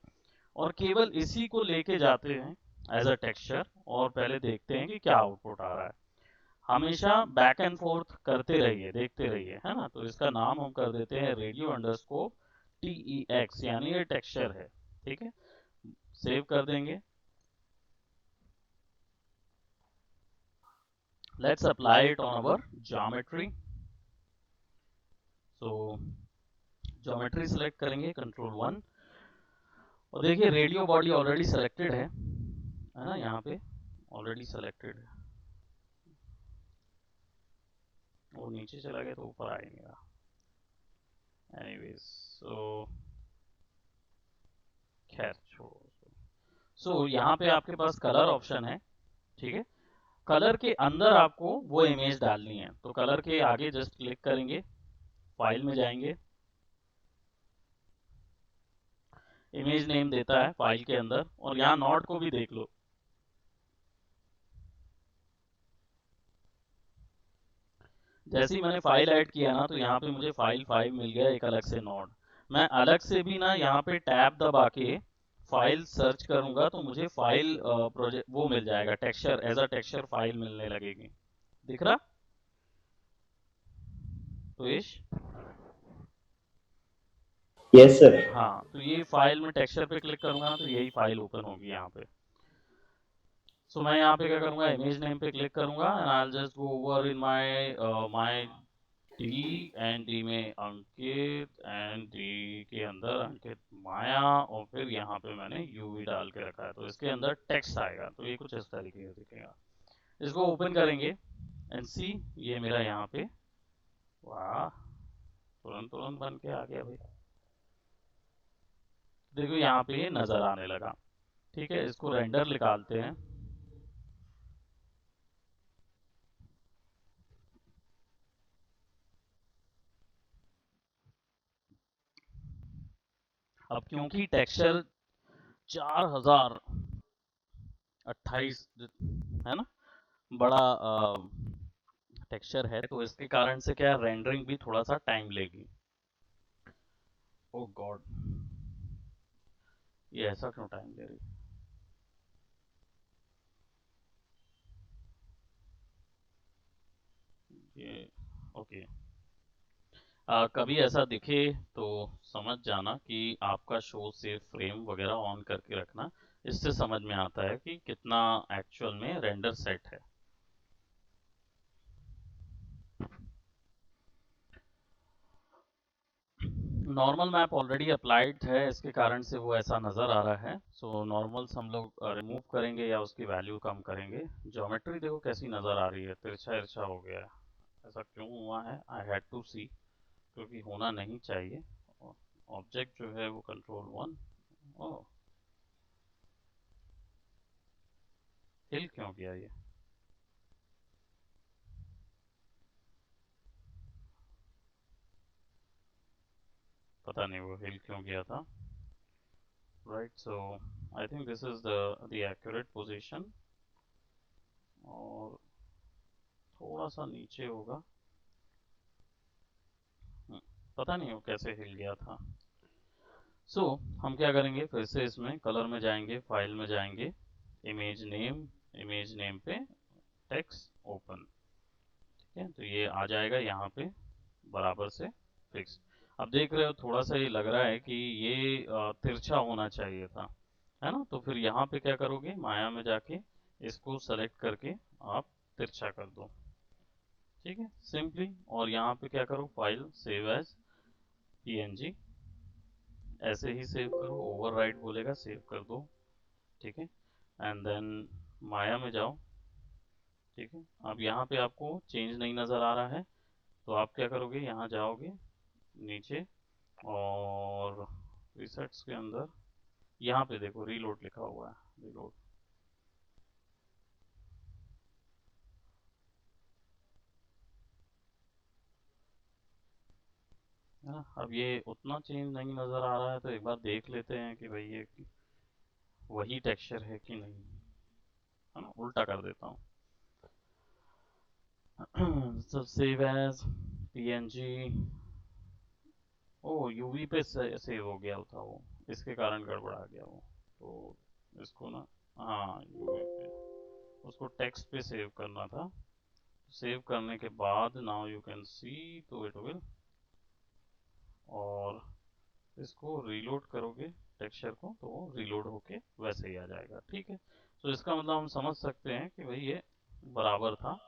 S1: और केवल इसी को लेके जाते हैं एज अ टेक्सचर, और पहले देखते हैं कि क्या आउटपुट आ रहा है। हमेशा बैक एंड फोर्थ करते रहिए, देखते रहिए, है ना। तो इसका नाम हम कर देते हैं रेडियो अंडरस्कोप TEX, यानी ये टेक्सचर है, ठीक है। सेव कर देंगे। Let's apply it on our geometry. So geometry select करेंगे, कंट्रोल 1, और देखिए रेडियो बॉडी ऑलरेडी सेलेक्टेड है ना, यहाँ पे ऑलरेडी सेलेक्टेड है। वो नीचे चला गया तो ऊपर आएगा। एनीवेज, सो खैर छोड़ो। सो यहाँ पे आपके पास कलर ऑप्शन है, ठीक है। कलर के अंदर आपको वो इमेज डालनी है, तो कलर के आगे जस्ट क्लिक करेंगे, फाइल में जाएंगे, इमेज नेम देता है फाइल के अंदर, और यहाँ नॉट को भी देख लो। जैसे ही मैंने फाइल ऐड किया ना, तो यहाँ पे मुझे फाइल 5 मिल गया एक अलग से नोड। मैं अलग से भी ना यहाँ पे टैब दबा के फाइल सर्च करूंगा तो मुझे फाइल प्रोजेक्ट वो मिल जाएगा, texture as a texture file मिलने लगेगी। दिख रहा तो इश?
S2: Yes sir.
S1: हाँ, तो ये फाइल में टेक्सचर पे क्लिक करूंगा ना, तो यही फाइल ओपन होगी यहाँ पे। सो मैं यहाँ पे क्या करूंगा, इमेज नेम पे क्लिक करूंगा and I will just go over in my D, and D में अंकित, एंड डी के अंदर अंकित माया, और फिर यहाँ पे मैंने यूवी डाल के रखा है, तो इसके अंदर टेक्स्ट आएगा, तो ये कुछ इस तरीके से दिखेगा। इसको ओपन करेंगे एंड सी, ये मेरा यहाँ पे, वाह, तुरंत तुरंत बन के आ गया भाई। देखो यहाँ पे ये नजर आने लगा, ठीक है। इसको रेंडर निकालते हैं। अब क्योंकि टेक्सचर 4028 है ना, बड़ा टेक्सचर है, तो इसके कारण से क्या रेंडरिंग भी थोड़ा सा टाइम लेगी। ओ गॉड, ये ऐसा क्यों टाइम ले रही है ये? ओके, कभी ऐसा दिखे तो समझ जाना कि आपका शो सेव फ्रेम वगैरह ऑन करके रखना। इससे समझ में आता है कि कितना एक्चुअल में रेंडर सेट है। नॉर्मल मैप ऑलरेडी अप्लाइड है, इसके कारण से वो ऐसा नज़र आ रहा है। सो नॉर्मल्स हम लोग रिमूव करेंगे या उसकी वैल्यू कम करेंगे। ज्योमेट्री देखो कैसी नज़र आ रही है, तिरछा तिरछा हो गया है। ऐसा क्यों हुआ है? आई हैड टू सी, क्योंकि होना नहीं चाहिए। ऑब्जेक्ट जो है वो कंट्रोल 1, ओह हिल क्यों गया ये? पता नहीं वो हिल क्यों गया था। Right, so I think this is the accurate position, और थोड़ा सा नीचे होगा। पता नहीं वो कैसे हिल गया था। सो हम क्या करेंगे, फिर से इसमें कलर में जाएंगे, फाइल में जाएंगे, इमेज नेम पे टेक्स्ट ओपन। ठीक है, तो ये आ जाएगा यहाँ पे बराबर से फिक्स। अब देख रहे हो थोड़ा सा ये लग रहा है कि ये तिरछा होना चाहिए था, है ना? तो फिर यहाँ पे क्या करोगे, माया में जाके इसको सेलेक्ट करके आप तिरछा कर दो। ठीक है, सिंपली। और यहाँ पे क्या करो, फाइल सेव एज png, ऐसे ही सेव करो, ओवरराइट बोलेगा, सेव कर दो। ठीक है, एंड देन माया में जाओ। ठीक है, अब यहाँ पे आपको चेंज नहीं नज़र आ रहा है, तो आप क्या करोगे, यहाँ जाओगे नीचे और रिसेट्स के अंदर यहाँ पे देखो रीलोड लिखा हुआ है, रीलोड। है ना? अब ये उतना चेंज नहीं नज़र आ रहा है, तो एक बार देख लेते हैं कि भाई ये वही टेक्सचर है कि नहीं। है ना, उल्टा कर देता हूँ। तो सेव एज png, ओ यूवी पे सेव हो गया था वो, इसके कारण गड़बड़ा गया वो। तो इसको ना, हाँ यूवी पे, उसको टेक्स्ट पे सेव करना था। सेव करने के बाद नाउ यू कैन सी, तो इट विल, और इसको रीलोड करोगे टेक्सचर को, तो वो रीलोड होके वैसे ही आ जाएगा। ठीक है, तो इसका मतलब हम समझ सकते हैं कि भाई ये बराबर था,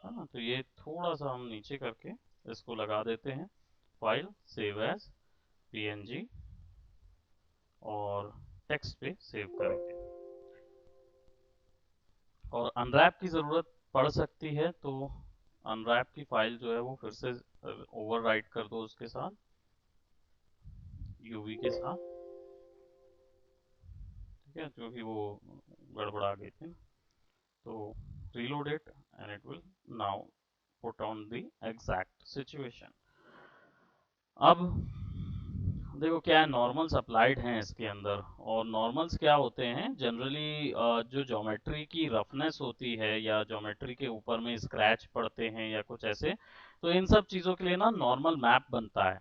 S1: है ना? तो ये थोड़ा सा हम नीचे करके इसको लगा देते हैं, फाइल सेव एज png, और टेक्स्ट पे सेव करेंगे। और अनरैप की ज़रूरत पड़ सकती है, तो अनरैप की फाइल जो है वो फिर से ओवरराइट कर दो उसके साथ, यूवी के साथ। ठीक है, क्योंकि वो गड़बड़ा गई थी। तो reload it and it will now put on the exact situation. अब देखो क्या है, नॉर्मल्स अप्लाइड हैं इसके अंदर। और नॉर्मल्स क्या होते हैं जनरली, जो ज्योमेट्री की रफनेस होती है या ज्योमेट्री के ऊपर में स्क्रैच पड़ते हैं या कुछ ऐसे, तो इन सब चीज़ों के लिए ना नॉर्मल मैप बनता है।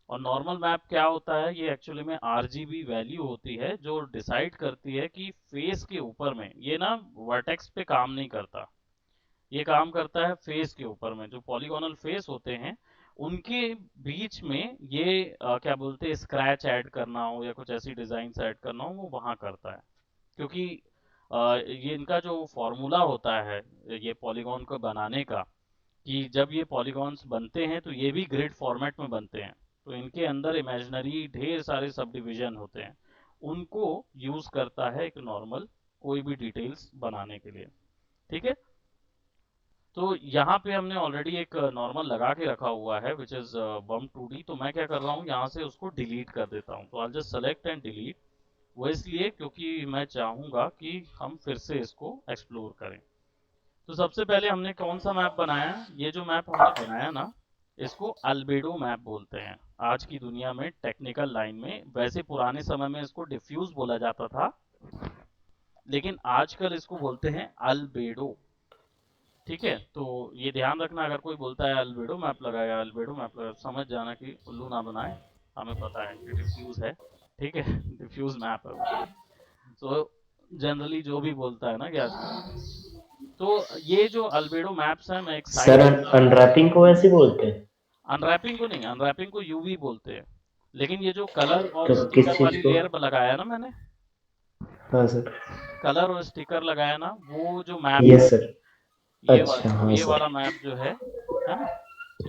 S1: और नॉर्मल मैप क्या होता है, ये एक्चुअली में आरजीबी वैल्यू होती है जो डिसाइड करती है कि फेस के ऊपर में, ये ना वर्टेक्स पे काम नहीं करता, ये काम करता है फेस के ऊपर में। जो पॉलीगोनल फेस होते हैं उनके बीच में ये क्या बोलते हैं, स्क्रैच ऐड करना हो या कुछ ऐसी डिजाइन ऐड करना हो, वो वहां करता है। क्योंकि ये इनका जो फॉर्मूला होता है ये पॉलीगॉन को बनाने का, कि जब ये पॉलीगॉन्स बनते हैं तो ये भी ग्रिड फॉर्मेट में बनते हैं, तो इनके अंदर इमेजिनरी ढेर सारे सब डिवीजन होते हैं, उनको यूज करता है एक नॉर्मल कोई भी डिटेल्स बनाने के लिए। ठीक है, तो यहाँ पे हमने ऑलरेडी एक नॉर्मल लगा के रखा हुआ है विच इज बम 2D। तो मैं क्या कर रहा हूँ, यहाँ से उसको डिलीट कर देता हूँ। तो I just select and delete, वो इसलिए क्योंकि मैं चाहूंगा कि हम फिर से इसको एक्सप्लोर करें। तो सबसे पहले हमने कौन सा मैप बनाया, ये जो मैप हमने बनाया ना, इसको अल्बेडो मैप बोलते हैं आज की दुनिया में टेक्निकल लाइन में। वैसे पुराने समय में इसको डिफ्यूज बोला जाता था, लेकिन आजकल इसको बोलते हैं अल्बेडो। ठीक है, तो ये ध्यान रखना, अगर कोई बोलता है अल्बेडो मैप लगाया, अल्बेडो मैप लगाया, समझ जाना कि उल्लू ना बनाए, हमें पता है कि डिफ्यूज है। ठीक है, डिफ्यूज मैप है वो। तो जनरली जो भी बोलता है ना कि आजकल, तो ये जो अल्बेडो मैप्स हैं, मैं एक
S2: सर
S1: साइट,
S2: अनरैपिंग को ऐसे बोलते हैं?
S1: अनरैपिंग को नहीं, अनरैपिंग को यूवी बोलते हैं। लेकिन ये जो कलर और
S2: तो किस
S1: स्टिकर
S2: चीज
S1: वाली
S2: को?
S1: लेयर लगाया ना मैंने,
S2: हाँ सर।
S1: कलर और स्टिकर लगाया ना, वो जो मैप
S2: यस
S1: है,
S2: सर। अच्छा हाँ
S1: ये
S2: सर।
S1: वाला मैप जो है ना,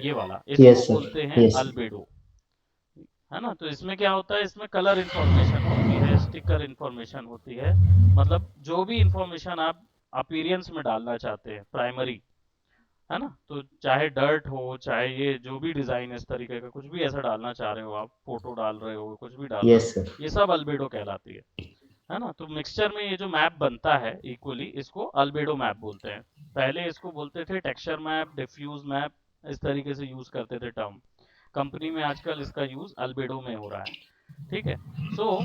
S1: ये वाला, इसको
S2: यस सर।
S1: बोलते हैं
S2: यस।
S1: अल्बेडो। है ना। तो इसमें क्या होता है, इसमें कलर इंफॉर्मेशन होती है, स्टिकर इंफॉर्मेशन होती है, मतलब जो भी इंफॉर्मेशन आप अपीयरेंस में डालना चाहते हैं प्राइमरी, है ना। तो चाहे डर्ट हो, चाहे ये जो भी डिजाइन इस तरीके का कुछ भी ऐसा डालना चाह रहे हो, आप फोटो डाल रहे हो, कुछ भी डाल रहे
S2: यस
S1: हो,
S2: सर।
S1: ये सब अल्बेडो कहलाती है ना। तो मिक्सचर में ये जो मैप बनता है इक्वली, इसको अल्बेडो मैप बोलते हैं। पहले इसको बोलते थे टेक्सचर मैप, डिफ्यूज मैप, इस तरीके से यूज करते थे टर्म। कंपनी में आजकल इसका यूज अल्बेडो में हो रहा है। ठीक है। सो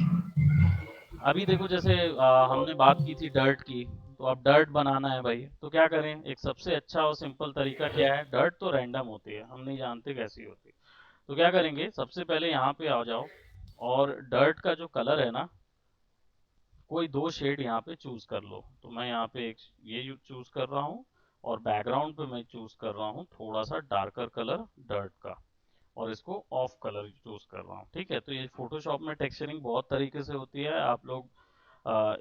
S1: अभी देखो, जैसे हमने बात की थी डर्ट की, तो अब डर्ट बनाना है भाई, तो क्या करें। एक सबसे अच्छा और सिंपल तरीका क्या है, डर्ट तो रैंडम होती है, हम नहीं जानते कैसी होती है। तो क्या करेंगे, सबसे पहले यहाँ पे आ जाओ, और डर्ट का जो कलर है ना, कोई दो शेड यहाँ पे चूज कर लो। तो मैं यहाँ पे एक ये चूज कर रहा हूँ, और बैकग्राउंड पे मैं चूज कर रहा हूँ थोड़ा सा डार्कर कलर डर्ट का, और इसको ऑफ कलर चूज कर रहा हूँ। ठीक है। तो ये फोटोशॉप में टेक्सचरिंग बहुत तरीके से होती है, आप लोग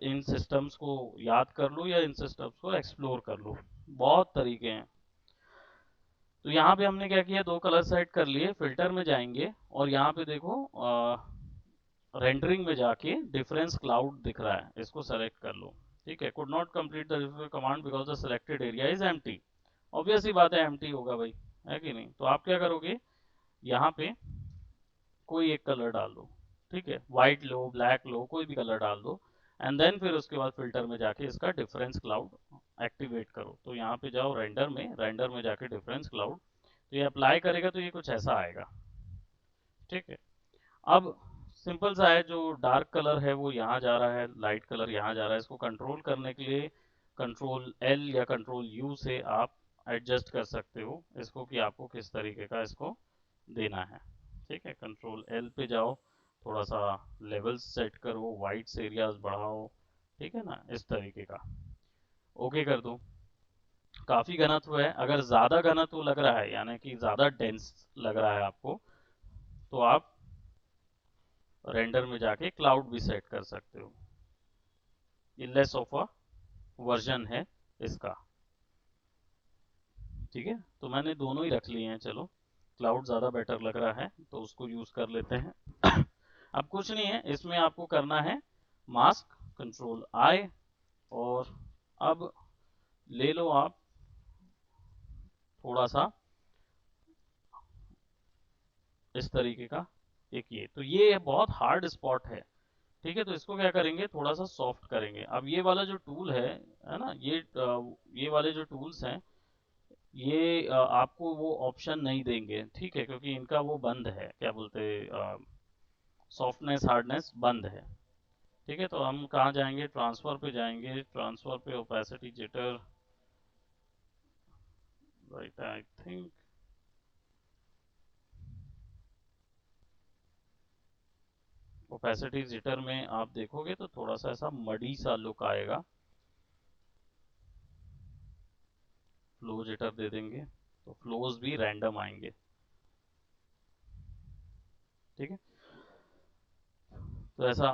S1: इन सिस्टम्स को याद कर लो, या इन सिस्टम्स को एक्सप्लोर कर लो, बहुत तरीके हैं। तो यहाँ पे हमने क्या किया, दो कलर सेट कर लिए, फिल्टर में जाएंगे, और यहाँ पे देखो रेंडरिंग में जाके डिफरेंस क्लाउड दिख रहा है, इसको सेलेक्ट कर लो। ठीक है। Could not complete the command because the selected area is empty. Obvious ही बात है, एम्प्टी होगा भाई, है कि नहीं। तो आप क्या करोगे, यहाँ पे कोई एक कलर डाल दो। ठीक है, व्हाइट लो, ब्लैक लो, कोई भी कलर डाल दो, एंड देन फिर उसके बाद फिल्टर में जाके इसका डिफरेंस क्लाउड एक्टिवेट करो। तो यहाँ पे जाओ रेंडर में, रेंडर में जाके डिफरेंस क्लाउड, तो ये अप्लाई करेगा तो ये कुछ ऐसा आएगा। ठीक है। अब सिंपल सा है, जो डार्क कलर है वो यहाँ जा रहा है, लाइट कलर यहाँ जा रहा है। इसको कंट्रोल करने के लिए कंट्रोल एल या कंट्रोल यू से आप एडजस्ट कर सकते हो इसको, कि आपको किस तरीके का इसको देना है। ठीक है। कंट्रोल एल पे जाओ, थोड़ा सा लेवल्स सेट करो, वाइट्स एरियाज बढ़ाओ, ठीक है ना, इस तरीके का। ओके कर दो। काफी घनत्व है, अगर ज्यादा घनत्व लग रहा है, यानी कि ज्यादा डेंस लग रहा है आपको, तो आप रेंडर में जाके क्लाउड भी सेट कर सकते हो। ये लेस ऑफ अ वर्जन है इसका। ठीक है। तो मैंने दोनों ही रख लिए हैं, चलो क्लाउड ज़्यादा बेटर लग रहा है तो उसको यूज़ कर लेते हैं। अब कुछ नहीं है, इसमें आपको करना है मास्क, कंट्रोल आई, और अब ले लो आप थोड़ा सा इस तरीके का एक, ये बहुत हार्ड स्पॉट है। ठीक है। तो इसको क्या करेंगे, थोड़ा सा सॉफ्ट करेंगे। अब ये वाला जो टूल है ना, ये वाले जो टूल्स हैं, ये आपको वो ऑप्शन नहीं देंगे। ठीक है, क्योंकि इनका वो बंद है, क्या बोलते, सॉफ्टनेस हार्डनेस बंद है। ठीक है। तो हम कहाँ जाएंगे, ट्रांसफर पे जाएंगे, ट्रांसफर पे opacity jitter, right I think, opacity jitter में आप देखोगे तो थोड़ा सा ऐसा मडी सा लुक आएगा। फ्लो जिटर दे देंगे तो फ्लोज भी रैंडम आएंगे। ठीक है। तो ऐसा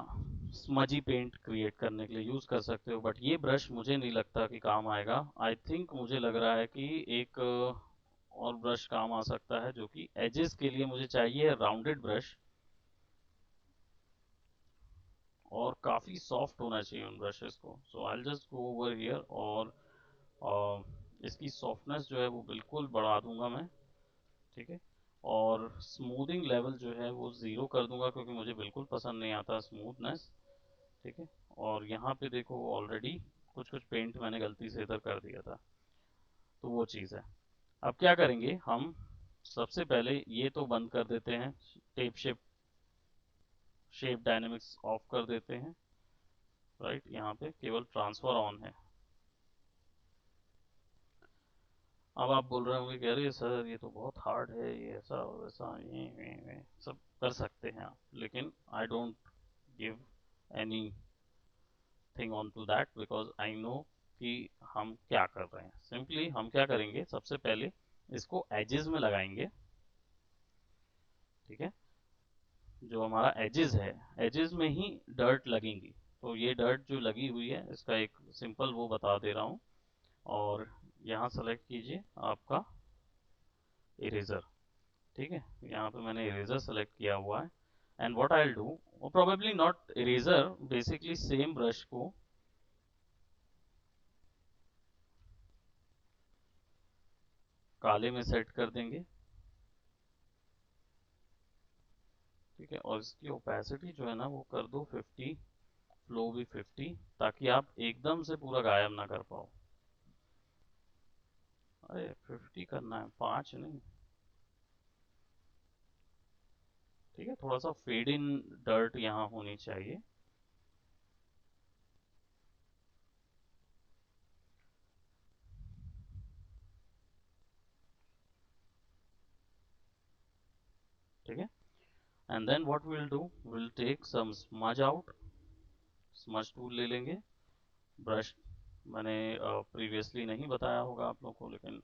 S1: स्मजी पेंट क्रिएट करने के लिए यूज कर सकते हो, बट ये ब्रश मुझे नहीं लगता कि काम आएगा। आई थिंक मुझे लग रहा है कि एक और ब्रश काम आ सकता है, जो कि एजेस के लिए मुझे चाहिए राउंडेड ब्रश, और काफी सॉफ्ट होना चाहिए उन ब्रशेस को। So I just go over here, और इसकी सॉफ्टनेस जो है वो बिल्कुल बढ़ा दूंगा मैं। ठीक है। और स्मूथिंग लेवल जो है वो ज़ीरो कर दूंगा, क्योंकि मुझे बिल्कुल पसंद नहीं आता स्मूथनेस। ठीक है। और यहाँ पे देखो ऑलरेडी कुछ कुछ पेंट मैंने गलती से इधर कर दिया था, तो वो चीज़ है। अब क्या करेंगे हम, सबसे पहले ये तो बंद कर देते हैं, tape shape, shape dynamics of कर देते हैं। राइट, यहाँ पे केवल ट्रांसफर ऑन है। अब आप बोल रहे होंगे कि अरे सर ये तो बहुत हार्ड है, ये ऐसा वैसा, ये सब कर सकते हैं आप, लेकिन I don't give anything on to that, because I know कि हम क्या कर रहे हैं। सिंपली हम क्या करेंगे, सबसे पहले इसको एजेस में लगाएंगे। ठीक है। जो हमारा एजेस है, एजेस में ही डर्ट लगेंगी। तो ये डर्ट जो लगी हुई है, इसका एक सिंपल वो बता दे रहा हूँ। और यहाँ सेलेक्ट कीजिए आपका इरेजर। ठीक है। यहाँ पे मैंने इरेजर सेलेक्ट किया हुआ है। And what I will do, probably not eraser, basically same brush को काले में सेट कर देंगे, ठीक है। और इसकी ओपेसिटी जो है ना वो कर दो 50, फ्लो भी 50, ताकि आप एकदम से पूरा गायब ना कर पाओ। अरे 50 करना है, 5 नहीं, ठीक है। थोड़ा सा फेड इन डर्ट यहाँ होनी चाहिए। ठीक है, and then what will do, will take some smudge out, smudge tool ले लेंगे। ब्रश मैंने प्रीवियसली नहीं बताया होगा आप लोगों को, लेकिन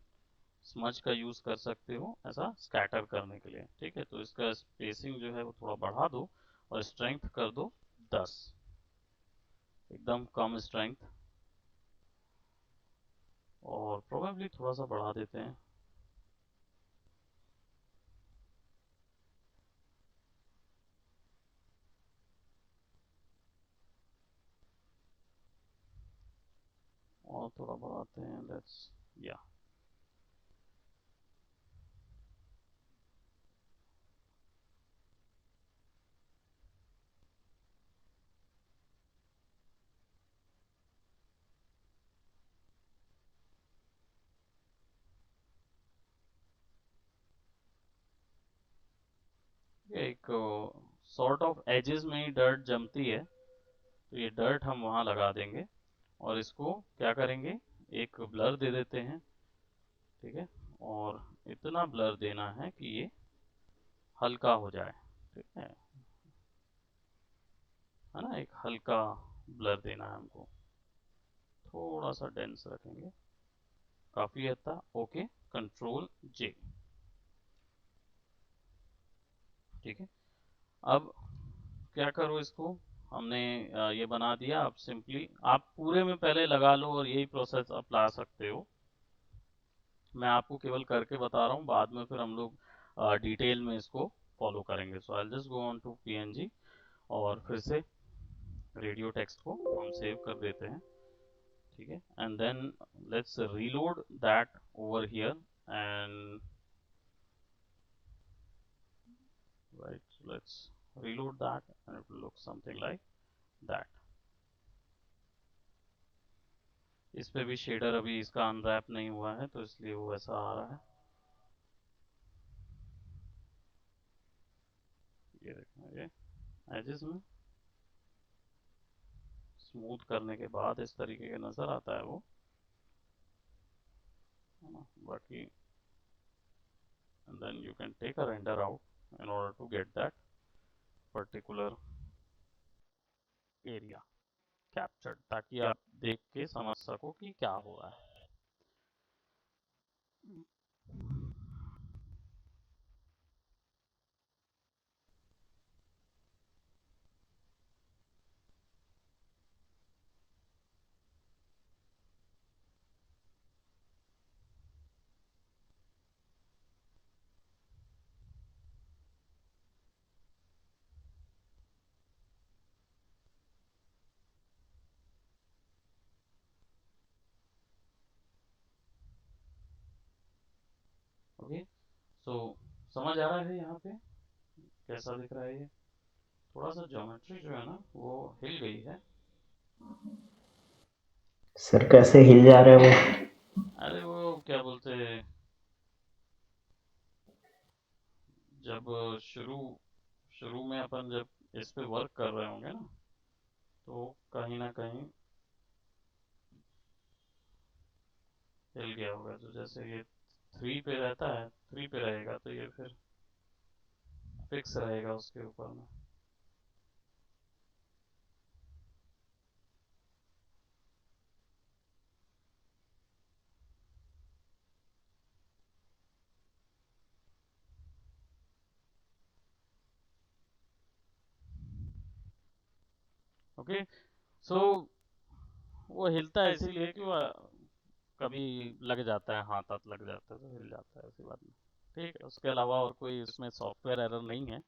S1: स्मज का यूज कर सकते हो ऐसा स्कैटर करने के लिए, ठीक है। तो इसका स्पेसिंग जो है वो थोड़ा बढ़ा दो और स्ट्रेंथ कर दो 10, एकदम कम स्ट्रेंथ, और प्रोबेबली थोड़ा सा बढ़ा देते हैं। और थोड़ा बढ़ाते हैं, लेट्स, या एक सॉर्ट ऑफ एजेस में ही डर्ट जमती है, तो ये डर्ट हम वहाँ लगा देंगे। और इसको क्या करेंगे, एक ब्लर दे देते हैं, ठीक है। और इतना ब्लर देना है कि ये हल्का हो जाए, ठीक है ना। एक हल्का ब्लर देना है हमको, थोड़ा सा डेंस रखेंगे, काफी अच्छा। ओके, कंट्रोल जे, ठीक है। अब क्या करो इसको, हमने ये बना दिया। अब सिंपली आप पूरे में पहले लगा लो और यही प्रोसेस आप ला सकते हो। मैं आपको केवल करके बता रहा हूँ, बाद में फिर हम लोग डिटेल में इसको फॉलो करेंगे। So I just go on to PNG, और फिर से रेडियो टेक्स्ट को हम सेव कर देते हैं, ठीक है। And then let's reload that over here, and right, let's reload that and it will look something like that। इस पे भी शेडर अभी इसका अनरैप नहीं हुआ है, तो इसलिए वो ऐसा आ रहा है। ये देखो, ये एजेस में स्मूथ करने के बाद इस तरीके का नजर आता है वो, है ना। बाकी and then you can take a render out in order to get that particular area captured, ताकि आप देख के समझ सको कि क्या हो रहा है। ओके, सो समझ आ रहा है यहाँ पे कैसा दिख रहा है ये। थोड़ा सा ज्योमेट्री जो है ना वो हिल गई है।
S2: सर कैसे हिल जा रहे हैं वो?
S1: अरे वो क्या बोलते हैं, जब शुरू शुरू में अपन जब इस पे वर्क कर रहे होंगे ना, तो कहीं ना कहीं हिल गया होगा। तो जैसे ये 3 पे रहता है, 3 पे रहेगा, तो ये फिर फिक्स रहेगा उसके ऊपर में। ओके, सो वो हिलता है इसीलिए कि वो कभी लग जाता है, हाथ हाथ लग जाता है तो हिल जाता है, ऐसी बात नहीं। ठीक है, उसके अलावा और कोई इसमें सॉफ्टवेयर एरर नहीं है।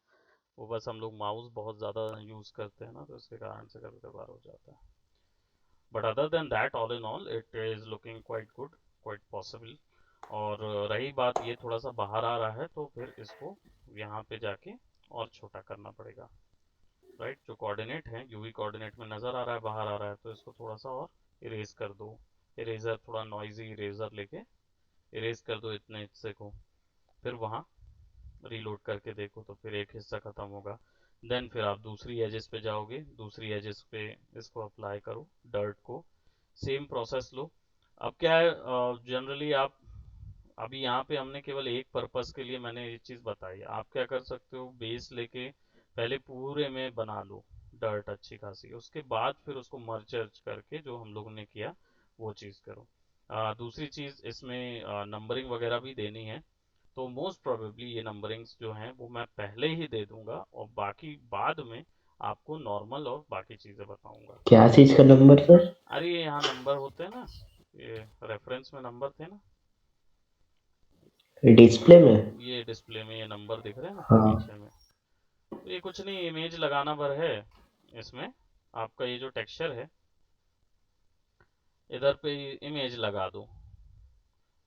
S1: वो बस हम लोग माउस बहुत ज़्यादा यूज़ करते हैं ना, तो इसके कारण से कभी कभार हो जाता है। But other than that, all in all it is looking quite good, quite possible. और रही बात ये थोड़ा सा बाहर आ रहा है, तो फिर इसको यहाँ पे जाके और छोटा करना पड़ेगा, राइट। जो कोऑर्डिनेट है यूवी कोऑर्डिनेट में नज़र आ रहा है, बाहर आ रहा है, तो इसको थोड़ा सा और इरेज कर दो। इरेजर, थोड़ा नॉइजी इरेजर लेके इरेज कर दो इतने हिस्से को। फिर वहाँ रीलोड करके देखो तो फिर एक हिस्सा ख़त्म होगा। देन फिर आप दूसरी एजेस पे जाओगे, दूसरी एजेस पे इसको अप्लाई करो, डर्ट को, सेम प्रोसेस लो। अब क्या है, जनरली आप, अभी यहाँ पे हमने केवल एक पर्पस के लिए मैंने ये चीज़ बताई। आप क्या कर सकते हो, बेस लेके पहले पूरे में बना लो डर्ट अच्छी खासी, उसके बाद फिर उसको मर्ज करके जो हम लोगों ने किया वो चीज़ करो। दूसरी चीज़ इसमें नंबरिंग वगैरह भी देनी है, तो मोस्ट प्रोबेबली ये नंबरिंग्स जो हैं वो मैं पहले ही दे दूंगा, और बाकी बाद में आपको नॉर्मल और बाकी चीज़ें बताऊंगा।
S2: क्या चीज का नंबर सर?
S1: अरे ये यहाँ नंबर होते हैं ना, ये रेफरेंस में नंबर थे ना,
S2: डिस्प्ले में?
S1: ये डिस्प्ले में ये नंबर दिख रहे हैं ना
S2: हाँ।
S1: पीछे में। तो ये कुछ नहीं, इमेज लगाना भर है इसमें। आपका ये जो टेक्सचर है, इधर पे इमेज लगा दो,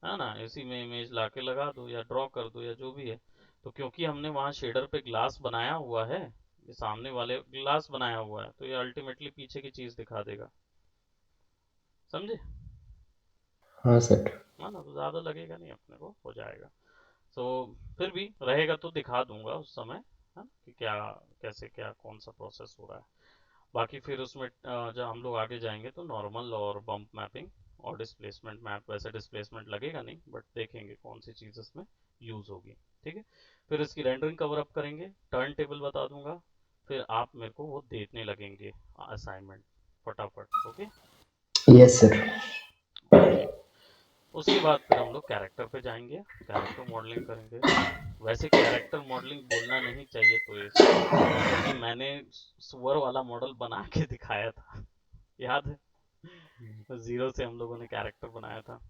S1: है ना, इसी में इमेज लाके लगा दो या ड्रॉ कर दो या जो भी है। तो क्योंकि हमने वहाँ शेडर पे ग्लास बनाया हुआ है, ये सामने वाले ग्लास बनाया हुआ है, तो ये अल्टीमेटली पीछे की चीज दिखा देगा, समझे।
S2: हाँ सर।
S1: है ना, तो ज्यादा लगेगा नहीं, अपने को हो जाएगा। तो फिर भी रहेगा तो दिखा दूंगा उस समय, है ना, कि क्या कैसे क्या कौन सा प्रोसेस हो रहा है। बाकी फिर उसमें जब हम लोग आगे जाएंगे तो नॉर्मल और बम्प मैपिंग और डिस्प्लेसमेंट मैप, वैसे डिस्प्लेसमेंट लगेगा नहीं, बट देखेंगे कौन सी चीज़ इसमें यूज़ होगी। ठीक है, फिर इसकी रेंडरिंग कवर अप करेंगे, टर्न टेबल बता दूंगा, फिर आप मेरे को वो देने लगेंगे असाइनमेंट फटाफट। ओके।
S2: Yes sir.
S1: ओके, उसके बाद फिर हम लोग कैरेक्टर पे जाएंगे, कैरेक्टर मॉडलिंग करेंगे। वैसे कैरेक्टर मॉडलिंग बोलना नहीं चाहिए तो इसको, क्योंकि मैंने सुअर वाला मॉडल बना के दिखाया था, याद है, जीरो से हम लोगों ने कैरेक्टर बनाया था।